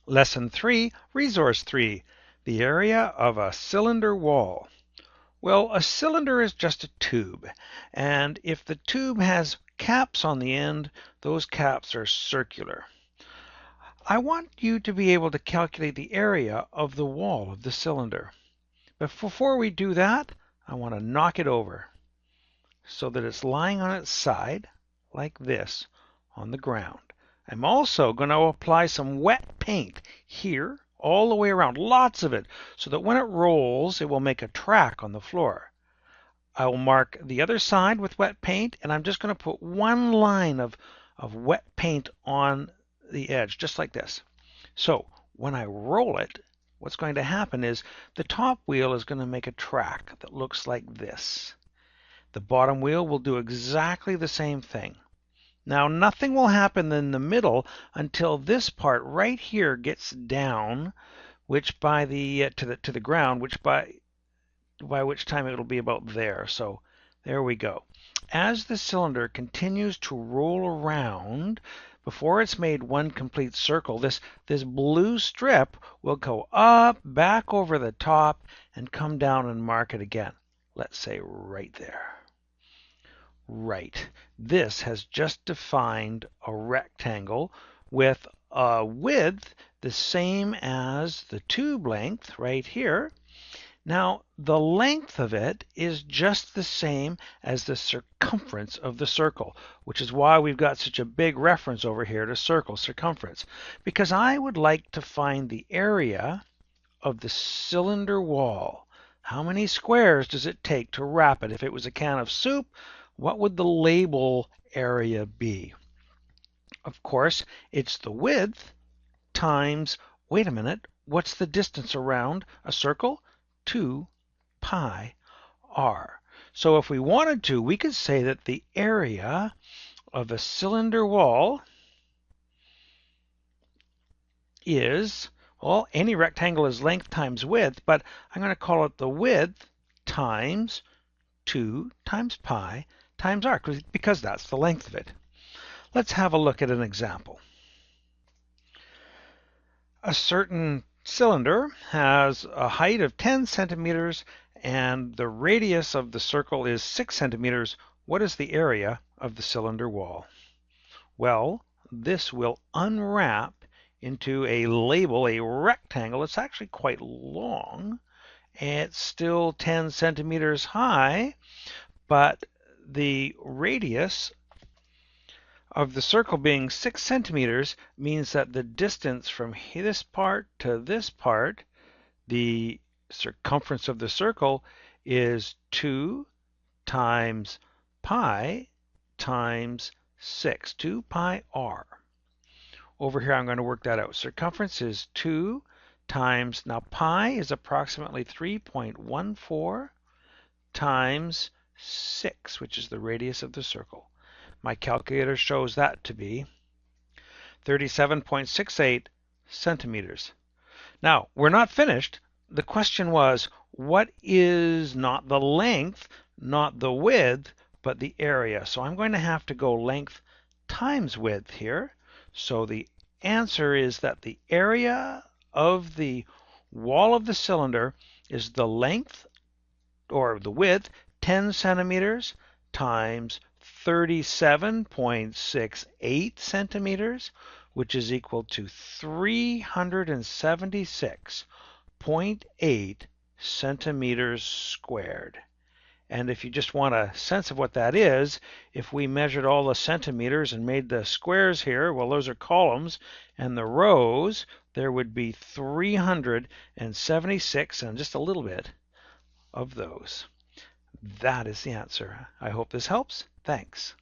Lesson 3, Resource 3, the area of a cylinder wall. Well, a cylinder is just a tube, and if the tube has caps on the end, those caps are circular. I want you to be able to calculate the area of the wall of the cylinder. But before we do that, I want to knock it over so that it's lying on its side, like this, on the ground. I'm also going to apply some wet paint here all the way around, lots of it, so that when it rolls, it will make a track on the floor. I will mark the other side with wet paint, and I'm just going to put one line of wet paint on the edge, just like this. So when I roll it, what's going to happen is the top wheel is going to make a track that looks like this. The bottom wheel will do exactly the same thing. Now nothing will happen in the middle until this part right here gets down, which by the to the ground, which by which time it'll be about there. So there we go. As the cylinder continues to roll around, before it's made one complete circle, this blue strip will go up, back over the top, and come down and mark it again. Let's say right there. Right. This has just defined a rectangle with a width the same as the tube length right here. Now, the length of it is just the same as the circumference of the circle, which is why we've got such a big reference over here to circle circumference, because I would like to find the area of the cylinder wall. How many squares does it take to wrap it? If it was a can of soup, what would the label area be? Of course, it's the width times, wait a minute, what's the distance around a circle? 2 pi r. So if we wanted to, we could say that the area of a cylinder wall is, well, any rectangle is length times width, but I'm going to call it the width times 2 times pi times r, because that's the length of it. Let's have a look at an example. A certain cylinder has a height of 10 centimeters and the radius of the circle is 6 centimeters. What is the area of the cylinder wall? Well, this will unwrap into a label, a rectangle. It's actually quite long. It's still 10 centimeters high, but the radius of the circle being 6 centimeters means that the distance from this part to this part, the circumference of the circle, is 2 times pi times 6, 2 pi r. Over here I'm going to work that out. Circumference is 2 times, now pi is approximately 3.14 times 6, which is the radius of the circle. My calculator shows that to be 37.68 centimeters. Now, we're not finished. The question was, what is not the length, not the width, but the area? So I'm going to have to go length times width here. So the answer is that the area of the wall of the cylinder is the length, or the width, 10 centimeters times 37.68 centimeters, which is equal to 376.8 centimeters squared. And if you just want a sense of what that is, if we measured all the centimeters and made the squares here, well, those are columns, and the rows, there would be 376 and just a little bit of those. That is the answer. I hope this helps. Thanks.